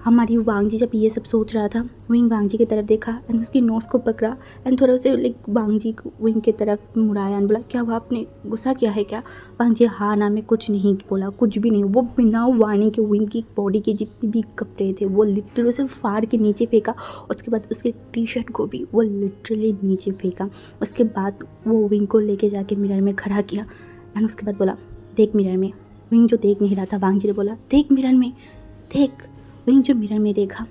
हमारी वांग जी जब ये सब सोच रहा था, विंग वांग जी की तरफ देखा एंड उसकी नोज़ को पकड़ा एंड थोड़ा से लाइक वांग जी को विंग की तरफ मुड़ाया एंड बोला, क्या हुआ, आपने गुस्सा किया है क्या? वांग जी हाँ ना में कुछ नहीं बोला, कुछ भी नहीं। वो बिना वार्निंग के विंग की बॉडी के जितने भी कपड़े थे वो लिटरली उसे फाड़ के नीचे फेंका। उसके बाद उसके टी शर्ट को भी वो लिटरली नीचे फेंका। उसके बाद वो विंग को लेके जाके मिरर में खड़ा किया एंड उसके बाद बोला, देख मिरर में। विंग जो देख नहीं रहा था, वांग जी ने बोला, देख मिरर में, देख। विंग जो मिरर में देखा,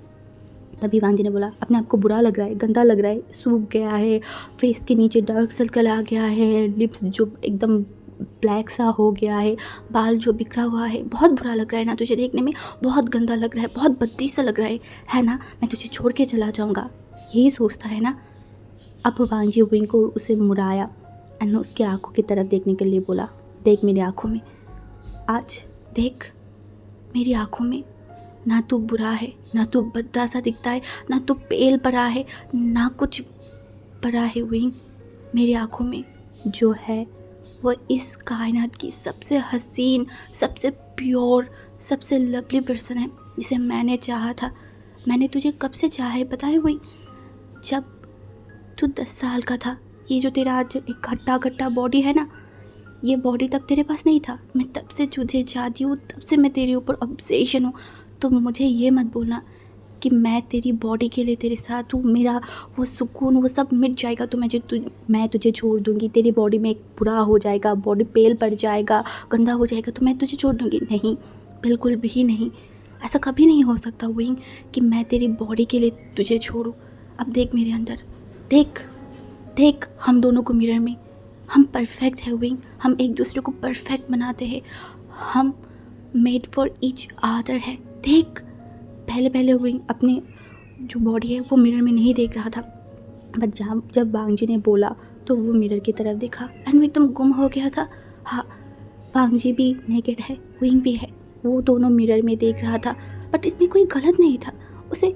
तभी वांग जी ने बोला, अपने आप को बुरा लग रहा है, गंदा लग रहा है, सूख गया है, फेस के नीचे डार्क सर्कल आ गया है, लिप्स जो एकदम ब्लैक सा हो गया है, बाल जो बिखरा हुआ है, बहुत बुरा लग रहा है ना तुझे देखने में, बहुत गंदा लग रहा है, बहुत बद्दी सा लग रहा है ना, मैं तुझे छोड़ के चला जाऊँगा, यही सोचता है ना। अब वांग जी विंग को उसे मुड़ाया एंड उसकी आंखों की तरफ देखने के लिए बोला, देख मेरी आंखों में, आज देख मेरी आंखों में, ना तू बुरा है, ना तू भद्दा सा दिखता है, ना तू पेल पड़ा है, ना कुछ पड़ा है विंग। मेरी आंखों में जो है वो इस कायनात की सबसे हसीन, सबसे प्योर, सबसे लवली पर्सन है जिसे मैंने चाहा था। मैंने तुझे कब से चाहा है पता है विंग? जब तू 10 साल का था। ये जो तेरा आज एक खट्टा खट्टा बॉडी है ना, ये बॉडी तब तेरे पास नहीं था। मैं तब से तुझे चाहती हूँ, तब से मैं तेरे ऊपर ऑब्सेशन हूँ। तो मुझे ये मत बोलना कि मैं तेरी बॉडी के लिए तेरे साथ हूँ, मेरा वो सुकून वो सब मिट जाएगा तो मैं तुझे छोड़ दूँगी, तेरी बॉडी में एक बुरा हो जाएगा, बॉडी पेल पड़ जाएगा, गंदा हो जाएगा तो मैं तुझे छोड़ दूँगी। नहीं, बिल्कुल भी नहीं, ऐसा कभी नहीं हो सकता विंग कि मैं तेरी बॉडी के लिए तुझे छोड़ूँ। अब देख मेरे अंदर, देख देख हम दोनों को मिरर में, हम परफेक्ट है विंग, हम एक दूसरे को परफेक्ट बनाते हैं, हम मेड फॉर ईच अदर है। देख, पहले पहले विंग अपनी जो बॉडी है वो मिरर में नहीं देख रहा था, बट जब वांग जी ने बोला तो वो मिरर की तरफ देखा एंड वो एकदम गुम हो गया था। हाँ, वांग जी भी नेकेड है, विंग भी है, वो दोनों मिरर में देख रहा था, बट इसमें कोई गलत नहीं था। उसे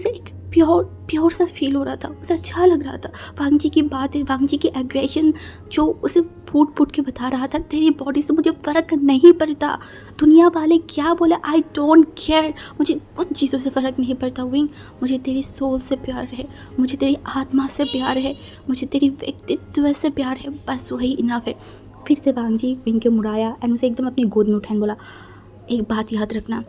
एक प्योर सा फील हो रहा था, उसे अच्छा लग रहा था। वांग जी की बातें, वांग जी की एग्रेशन जो उसे फूट के बता रहा था, तेरी बॉडी से मुझे फ़र्क नहीं पड़ता, दुनिया वाले क्या बोले आई डोंट केयर, मुझे कुछ चीज़ों से फ़र्क नहीं पड़ता विंग। मुझे तेरी सोल से प्यार है, मुझे तेरी आत्मा से प्यार है, मुझे तेरी व्यक्तित्व से प्यार है, बस वही इनफ है। फिर से वांग जी विंग के मुड़ाया एंड उसे एकदम अपनी गोद में उठाने बोला, एक बात याद रखना,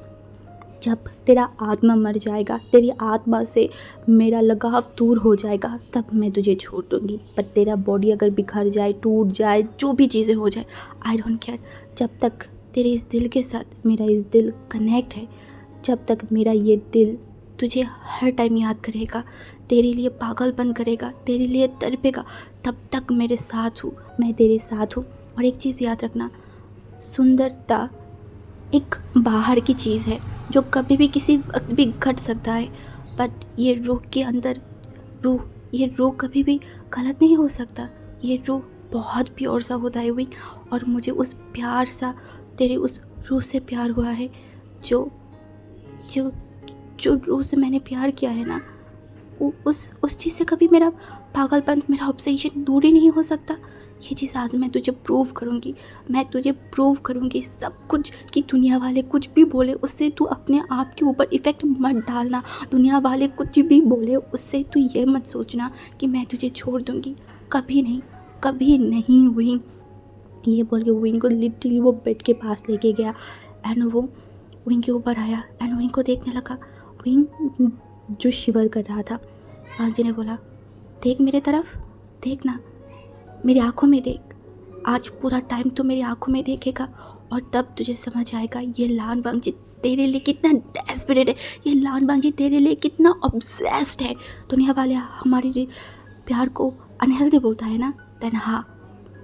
जब तेरा आत्मा मर जाएगा, तेरी आत्मा से मेरा लगाव दूर हो जाएगा, तब मैं तुझे छोड़ दूँगी। पर तेरा बॉडी अगर बिखर जाए, टूट जाए, जो भी चीज़ें हो जाए, आई डोंट केयर, जब तक तेरे इस दिल के साथ मेरा इस दिल कनेक्ट है, जब तक मेरा ये दिल तुझे हर टाइम याद करेगा, तेरे लिए पागलपन करेगा, तेरे लिए तड़पेगा, तब तक मेरे साथ हूँ, मैं तेरे साथ हूँ। और एक चीज़ याद रखना, सुंदरता एक बाहर की चीज़ है जो कभी भी किसी वक्त भी घट सकता है, बट ये रूह के अंदर, ये रूह कभी भी गलत नहीं हो सकता। ये रूह बहुत प्योर सा होता है विंग, और मुझे उस प्यार सा, तेरे उस रूह से प्यार हुआ है, जो जो जो रूह से मैंने प्यार किया है ना, उस चीज़ से कभी मेरा पागलपन, मेरा ऑब्सेशन दूर ही नहीं हो सकता। ये चीज़ आज मैं तुझे प्रूव करूँगी, मैं तुझे प्रूव करूँगी सब कुछ, कि दुनिया वाले कुछ भी बोले उससे तू अपने आप के ऊपर इफ़ेक्ट मत डालना। दुनिया वाले कुछ भी बोले उससे तू ये मत सोचना कि मैं तुझे छोड़ दूँगी, कभी नहीं, कभी नहीं विंग। ये बोल के विंग को लिटरली वो बेड के पास लेके गया एंड वो विंग के ऊपर आया एंड विंग को देखने लगा। विंग जो शिवर कर रहा था, वांग जी ने बोला, देख मेरे तरफ, देख ना, मेरी आंखों में देख, आज पूरा टाइम तो मेरी आंखों में देखेगा और तब तुझे समझ आएगा ये लान बांगजी तेरे लिए कितना डेस्परेट है, ये लान बांगजी तेरे लिए कितना ऑब्सेस्ड है। दुनिया वाले हमारे प्यार को अनहेल्दी बोलता है ना, देन हाँ,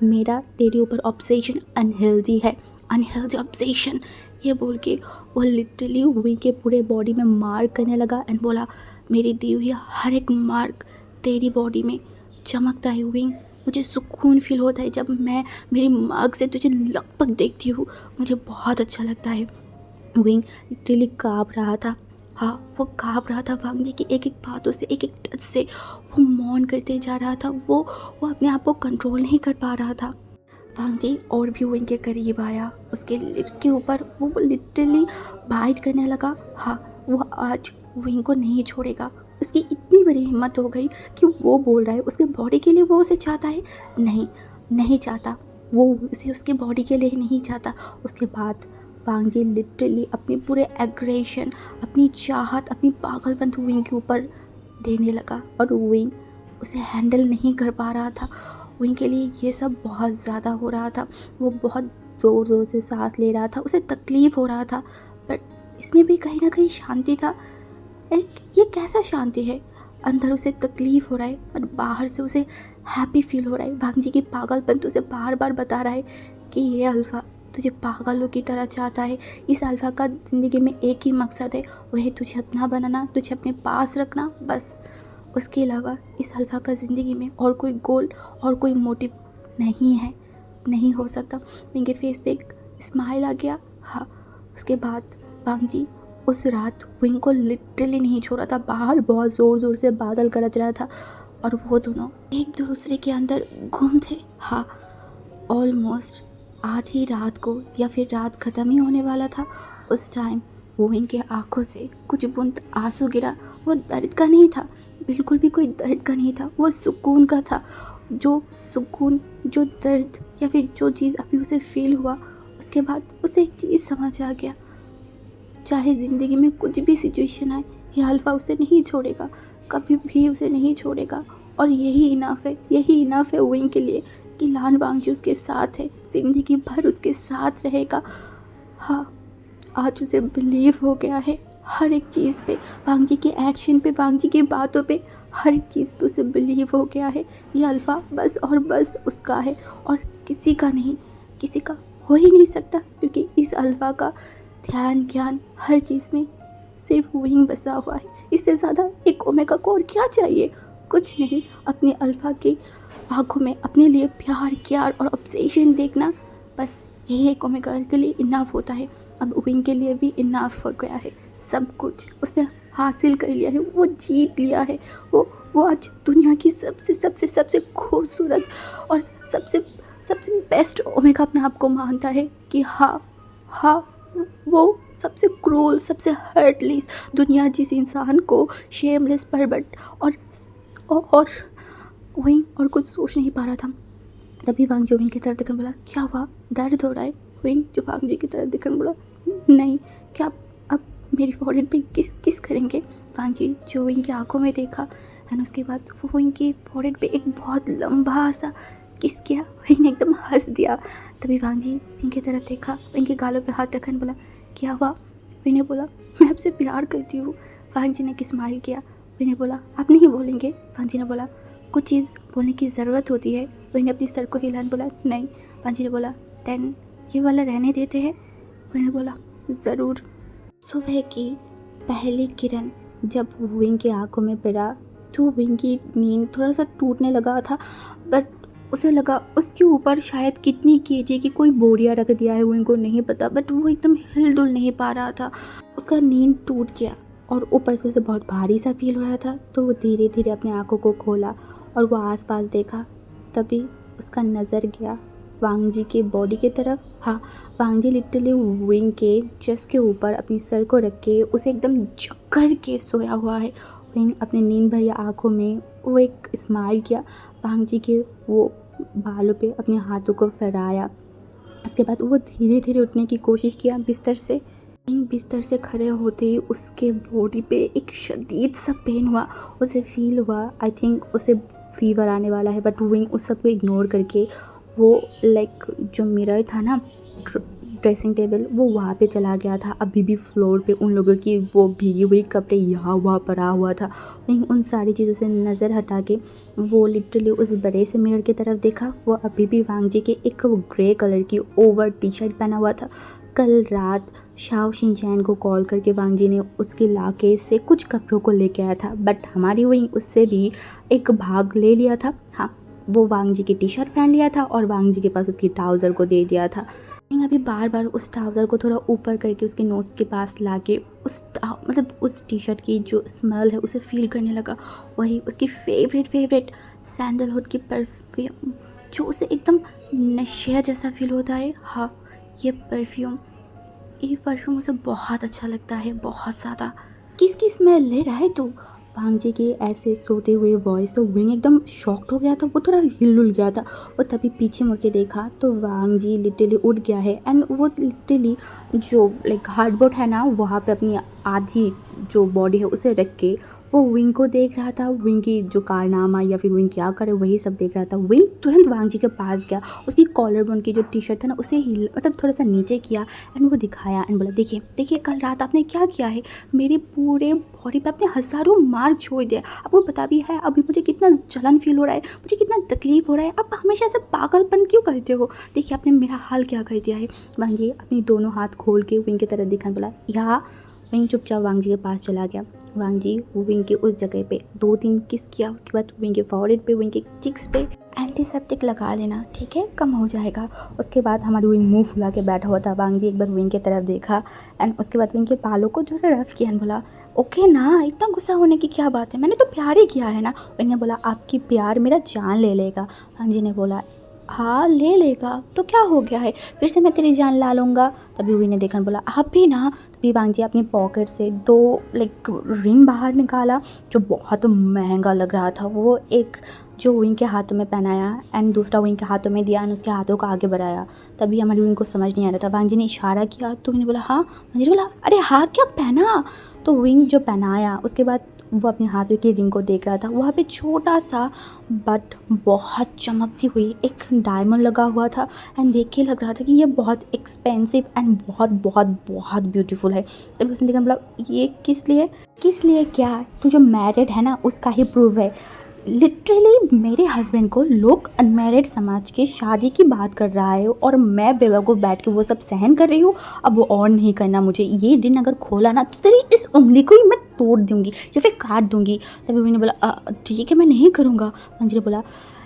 मेरा तेरे ऊपर ऑब्सेशन अनहेल्दी है, अनहेल्दी ऑब्सेशन। ये बोल के वो लिटरली विंग के पूरे बॉडी में मार्क करने लगा एंड बोला, मेरी दी हुई हर एक मार्क तेरी बॉडी में चमकता है विंग। मुझे सुकून फील होता है जब मैं मेरी मार्क से तुझे लगभग देखती हूँ, मुझे बहुत अच्छा लगता है। विंग लिटरली काँप रहा था। हाँ, वो काँप रहा था वांग जी की एक एक बातों से, एक एक टच से। वो मौन करते जा रहा था, वो अपने आप को कंट्रोल नहीं कर पा रहा था। वांग जी और भी विंग के करीब आया, उसके लिप्स के ऊपर वो लिटरली बाइट करने लगा। हाँ, वो आज विंग को नहीं छोड़ेगा। उसकी इतनी बड़ी हिम्मत हो गई कि वो बोल रहा है उसके बॉडी के लिए वो उसे चाहता है। नहीं, नहीं चाहता, वो उसे उसके बॉडी के लिए नहीं चाहता। उसके बाद वांग जी लिटरली अपनी पूरे एग्रेशन, अपनी चाहत, अपनी पागलपन विंग के ऊपर देने लगा और विंग उसे हैंडल नहीं कर पा रहा था। विंग के लिए ये सब बहुत ज़्यादा हो रहा था। वो बहुत ज़ोर ज़ोर से सांस ले रहा था, उसे तकलीफ़ हो रहा था, बट इसमें भी कहीं ना कहीं शांति था। ये कैसा शांति है? अंदर उसे तकलीफ़ हो रहा है और बाहर से उसे हैप्पी फील हो रहा है। वांग जी की पागलपन तो उसे बार बार बता रहा है कि ये अल्फ़ा तुझे पागलों की तरह चाहता है। इस अल्फ़ा का ज़िंदगी में एक ही मकसद है, वह है तुझे अपना बनाना, तुझे अपने पास रखना, बस। उसके अलावा इस अल्फ़ा का ज़िंदगी में और कोई गोल और कोई मोटिव नहीं है, नहीं हो सकता। उनके फेस पे एक स्माइल आ गया। हाँ, उसके बाद वांग जी उस रात विंग को लिटरली नहीं छोड़ा था। बाहर बहुत ज़ोर ज़ोर से बादल गरज रहा था और वो दोनों एक दूसरे के अंदर गुम थे। हाँ, ऑलमोस्ट आधी रात को या फिर रात ख़त्म ही होने वाला था। उस टाइम विंग के आंखों से कुछ बूंद आंसू गिरा। वो दर्द का नहीं था, बिल्कुल भी कोई दर्द का नहीं था, वो सुकून का था। जो सुकून, जो दर्द या फिर जो चीज़ अभी उसे फील हुआ, उसके बाद उसे एक चीज़ समझ आ गया, चाहे ज़िंदगी में कुछ भी सिचुएशन आए, ये अल्फ़ा उसे नहीं छोड़ेगा, कभी भी उसे नहीं छोड़ेगा। और यही इनफ है, यही इनफ है विंग के लिए कि लान बांगजी उसके साथ है, ज़िंदगी भर उसके साथ रहेगा। हाँ, आज उसे बिलीव हो गया है हर एक चीज़ पे, वांग जी के एक्शन पे, वांग जी की बातों पे, हर एक चीज़ पे उसे बिलीव हो गया है। ये अल्फ़ा बस और बस उसका है और किसी का नहीं, किसी का हो ही नहीं सकता, क्योंकि इस अल्फ़ा का ध्यान ज्ञान हर चीज़ में सिर्फ विंग बसा हुआ है। इससे ज़्यादा एक ओमेगा को और क्या चाहिए? कुछ नहीं। अपने अल्फ़ा की आँखों में अपने लिए प्यार, क्यार और ऑब्सेशन देखना, बस यही एक ओमेगा के लिए इनाफ होता है। अब विंग के लिए भी इनाफ हो गया है। सब कुछ उसने हासिल कर लिया है, वो जीत लिया है। वो आज दुनिया की सबसे सबसे सबसे खूबसूरत और सबसे सबसे बेस्ट ओमेगा अपने आप को मानता है कि हाँ, वो सबसे क्रूल, सबसे हर्टलेस दुनिया जिस इंसान को शेमलेस परबट और वहीं और कुछ सोच नहीं पा रहा था। तभी वांग जो विंग की तरफ देखकर बोला, क्या हुआ, दर्द हो रहा है? विंग जो वांग जी की तरफ देखकर बोला, नहीं, क्या अब मेरी फॉरहेड पे किस करेंगे? वांग जी जो विंग की आंखों में देखा एंड उसके बाद वो विंग की फॉरहेड पे एक बहुत लंबा सा किस किया। विंग ने एकदम हंस दिया। तभी वांग जी विंग की तरफ देखा, विंग के गालों पे हाथ रखा बोला, क्या हुआ? विंग ने बोला, मैं आपसे प्यार करती हूँ। वांग जी ने एक स्माइल किया। विंग ने बोला, आप नहीं बोलेंगे? वांग जी ने बोला, कुछ चीज़ बोलने की ज़रूरत होती है। विंग ने अपनी सर को हिलाने बोला, नहीं। वांग जी ने बोला, देन ये वाला रहने देते हैं? विंग ने बोला, ज़रूर। सुबह की पहली किरण जब विंग की आंखों में पड़ा तो विंग की नींद थोड़ा सा टूटने लगा था, बट उसे लगा उसके ऊपर शायद कितनी केजी की कोई बोरिया रख दिया है, विंग को नहीं पता, बट वो एकदम हिल डुल नहीं पा रहा था। उसका नींद टूट गया और ऊपर से उसे बहुत भारी सा फील हो रहा था। तो वो धीरे धीरे अपने आंखों को खोला और वो आसपास देखा। तभी उसका नज़र गया वांग जी के बॉडी की तरफ। हाँ, वांग जी लिटरली विंग के चेस्ट के ऊपर अपनी सर को रख के उसे एकदम जकड़ के सोया हुआ है। विंग अपने नींद भरी आंखों में वो एक स्माइल किया, वांग जी के वो बालों पे अपने हाथों को फहराया। उसके बाद वो धीरे धीरे उठने की कोशिश किया बिस्तर से। बिस्तर से खड़े होते ही उसके बॉडी पे एक शदीद सा पेन हुआ, उसे फील हुआ आई थिंक उसे फीवर आने वाला है। बट विंग उस सब को इग्नोर करके वो लाइक जो मिरर था ना ड्रेसिंग टेबल वो वहाँ पे चला गया था। अभी भी फ्लोर पे उन लोगों की वो भीगी हुई कपड़े यहाँ वहाँ पड़ा हुआ था। वहीं उन सारी चीज़ों से नज़र हटा के वो लिटरली उस बड़े से मिरर की तरफ देखा। वो अभी भी वांग जी के एक ग्रे कलर की ओवर टी शर्ट पहना हुआ था। कल रात शाओ शिनचैन को कॉल करके वांग जी ने उसके लाके से कुछ कपड़ों को लेके आया था, बट हमारी वहीं उससे भी एक भाग ले लिया था। हाँ, वो वांग जी की टी शर्ट पहन लिया था और वांग जी के पास उसकी ट्राउज़र को दे दिया था। अभी बार बार उस ट्राउज़र को थोड़ा ऊपर करके उसके नोज़ के पास लाके उस टी शर्ट की जो स्मेल है उसे फील करने लगा। वही उसकी फेवरेट सैंडलवुड की परफ्यूम जो उसे एकदम नशे जैसा फील होता है। हाँ, ये परफ्यूम उसे बहुत अच्छा लगता है, बहुत ज़्यादा। किसकी स्मेल ले रहा है तू? वांग जी की ऐसे सोते हुए वॉइस तो विंग एकदम शॉक्ड हो गया था। वो थोड़ा हिल गया था। वो तभी पीछे मुड़ के देखा तो वांग जी लिटरली उठ गया है एंड वो लिटरली जो लाइक हार्डबोर्ड है ना, वहाँ पे अपनी आधी जो बॉडी है उसे रख के वो विंग को देख रहा था। विंग की जो कारनामा या फिर विंग क्या करे वही सब देख रहा था। विंग तुरंत वांग जी के पास गया, उसकी कॉलर बोन की जो टी शर्ट था ना उसे थोड़ा सा नीचे किया एंड वो दिखाया एंड बोला, देखिए कल रात आपने क्या किया है, मेरे पूरे बॉडी पे आपने हज़ारों मार्क छोड़ दिया। आपको पता भी है अभी मुझे कितना जलन फील हो रहा है, मुझे कितना तकलीफ हो रहा है। आप हमेशा ऐसे पागलपन क्यों करते हो? देखिए आपने मेरा हाल क्या कर दिया है। वांग जी अपनी दोनों हाथ खोल के विंग की तरफ दिखा, बोला यहाँ। विंग चुपचाप वांग जी के पास चला गया। वांग जी विंग के उस जगह पे 2-3 किस किया। उसके बाद विंग के फॉरहेड पे, विंग के चिक्स पे एंटीसेप्टिक लगा लेना, ठीक है, कम हो जाएगा। उसके बाद हमारी विंग मुंह फुला के बैठा हुआ था। वांग जी एक बार विंग की तरफ देखा एंड उसके बाद विंग के बालों को जो है रफ किया एंड बोला, ओके ना, इतना गुस्सा होने की क्या बात है, मैंने तो प्यार ही किया है ना। विंग ने बोला, आपकी प्यार मेरा जान ले लेगा। वांग जी ने बोला, हाँ ले लेगा तो क्या हो गया है, फिर से मैं तेरी जान ला लूँगा। तभी विंग ने देखा, बोला आप भी ना। तभी वांग जी अपनी पॉकेट से 2 रिंग बाहर निकाला जो बहुत महंगा लग रहा था। वो एक जो विंग के हाथों में पहनाया एंड दूसरा विंग के हाथों में दिया एंड उसके हाथों को आगे बढ़ाया। तभी हमारी विंग को समझ नहीं आ रहा था। वांग जी ने इशारा किया तो विंग ने बोला हाँ। वांग जी ने बोला, अरे हाँ क्या पहना? तो विंग जो पहनाया उसके बाद वो अपने हाथों की रिंग को देख रहा था। वहाँ पे छोटा सा बट बहुत चमकती हुई एक डायमंड लगा हुआ था एंड देख के लग रहा था कि ये बहुत एक्सपेंसिव एंड बहुत बहुत बहुत ब्यूटीफुल है। तभी उसने देखा, मतलब ये किस लिए क्या? तू जो मैरिड है ना उसका ही प्रूफ है। लिटरली मेरे हस्बैंड को लोग अनमैरिड समाज के शादी की बात कर रहा है और मैं बेवकूफ़ बैठ के वो सब सहन कर रही हूँ। अब वो और नहीं करना मुझे। ये दिन अगर खोला ना तो तेरी इस उंगली को ही मैं तोड़ दूँगी या फिर काट दूँगी। तभी मैंने बोला ठीक है मैं नहीं करूँगा। मंजी ने बोला,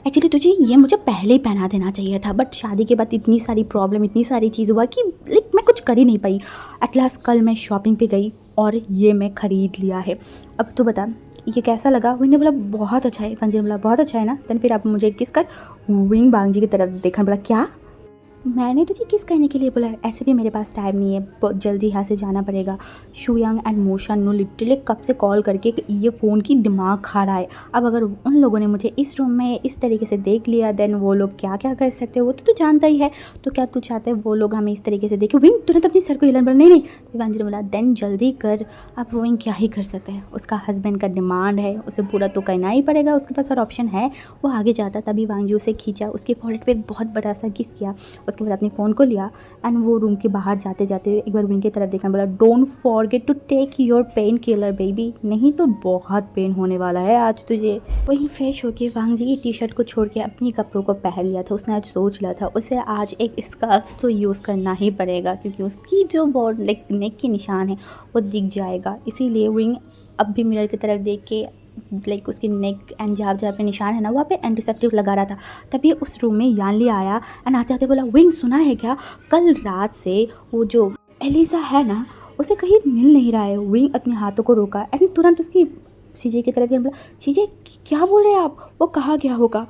एक्चुअली तुझे ये मुझे पहले ही पहना देना चाहिए था, बट शादी के बाद इतनी सारी प्रॉब्लम, इतनी सारी चीज़ हुआ कि मैं कुछ कर ही नहीं पाई। एट लास्ट कल मैं शॉपिंग पे गई और ये मैं ख़रीद लिया है। अब तो बता ये कैसा लगा? विंग ने बोला बहुत अच्छा है। मंजी ने बोला बहुत अच्छा है ना, देन फिर आप मुझे किस कर। विंग वांग जी की तरफ देखा, बोला क्या? मैंने तुझे किस कहने के लिए बोला है? ऐसे भी मेरे पास टाइम नहीं है, बहुत जल्दी यहाँ से जाना पड़ेगा। शुयांग एंड मोशन नो लिटरली कब से कॉल करके ये फ़ोन की दिमाग खा रहा है। अब अगर उन लोगों ने मुझे इस रूम में इस तरीके से देख लिया देन वो लोग क्या क्या कर सकते हैं वो तो तू जानता ही है। तो क्या तू चाहता है वो लोग हमें इस तरीके से देखें? विंग तुरंत अपनी सर को हिलन, बोला नहीं। विवांजलि ने बोला देन जल्दी कर। अब विंग क्या ही कर सकते हैं, उसका हस्बैंड का डिमांड है, उसे पूरा तो करना ही पड़ेगा, उसके पास और ऑप्शन है। वो आगे जाता तभी वांग उसे खींचा, उसके फॉरहेड पे एक बहुत बड़ा सा किस किया। उसके बाद अपने फ़ोन को लिया एंड वो रूम के बाहर जाते जाते एक बार विंग की तरफ देखा, बोला don't forget to take your painkiller baby, नहीं तो बहुत पेन होने वाला है आज तुझे। वहीं फ्रेश होके वांग जी की टी शर्ट को छोड़ के अपनी कपड़ों को पहन लिया था। उसने आज सोच लिया था उसे आज एक स्कार्फ तो यूज़ करना ही पड़ेगा क्योंकि उसकी जो नेक की निशान है वो दिख जाएगा। इसीलिए विंग अब भी मिरर की तरफ देख के उसकी नेक एंड जहाँ पे निशान है ना वहाँ पे एंटीसेप्टिक लगा रहा था। तभी उस रूम में यानली आया एंड आते आते बोला, विंग सुना है क्या, कल रात से वो जो एलिसा है ना उसे कहीं मिल नहीं रहा है। विंग अपने हाथों को रोका एंड तुरंत उसकी सीजे की तरफ बोला, सीजे क्या बोल रहे हैं आप, वो कहाँ गया होगा?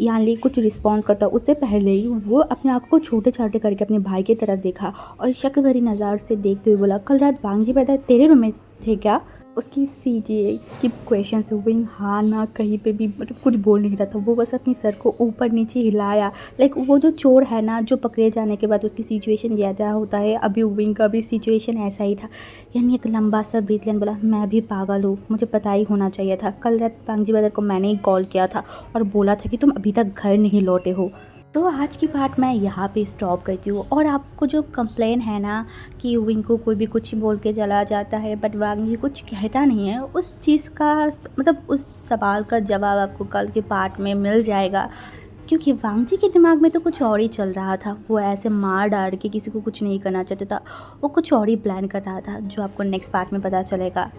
यानली कुछ रिस्पॉन्स करता उससे पहले ही वो अपने आँखों को छोटे छोटे करके अपने भाई की तरफ देखा और शक भरी नज़र से देखते हुए बोला, कल रात वांग जी पैदा तेरे रूम में थे क्या? उसकी सीजे की क्वेश्चन से विंग हाँ ना कहीं पे भी कुछ बोल नहीं रहा था। वो बस अपनी सर को ऊपर नीचे हिलाया। वो जो चोर है ना जो पकड़े जाने के बाद उसकी सिचुएशन ज़्यादा होता है, अभी विंग का भी सिचुएशन ऐसा ही था। यानी एक लंबा सा ब्रीथ लेन बोला, मैं भी पागल हूँ, मुझे पता ही होना चाहिए था। कल रात वांग जी ब्रदर को मैंने ही कॉल किया था और बोला था कि तुम अभी तक घर नहीं लौटे हो। तो आज की पार्ट मैं यहाँ पे स्टॉप करती हूँ और आपको जो कंप्लेन है ना कि विंग को कोई भी कुछ बोल के चला जाता है बट वांग जी कुछ कहता नहीं है, उस चीज़ का मतलब उस सवाल का जवाब आपको कल के पार्ट में मिल जाएगा। क्योंकि वांग जी के दिमाग में तो कुछ और ही चल रहा था, वो ऐसे मार डाल के किसी को कुछ नहीं करना चाहता था, वो कुछ और ही प्लान कर रहा था जो आपको नेक्स्ट पार्ट में पता चलेगा।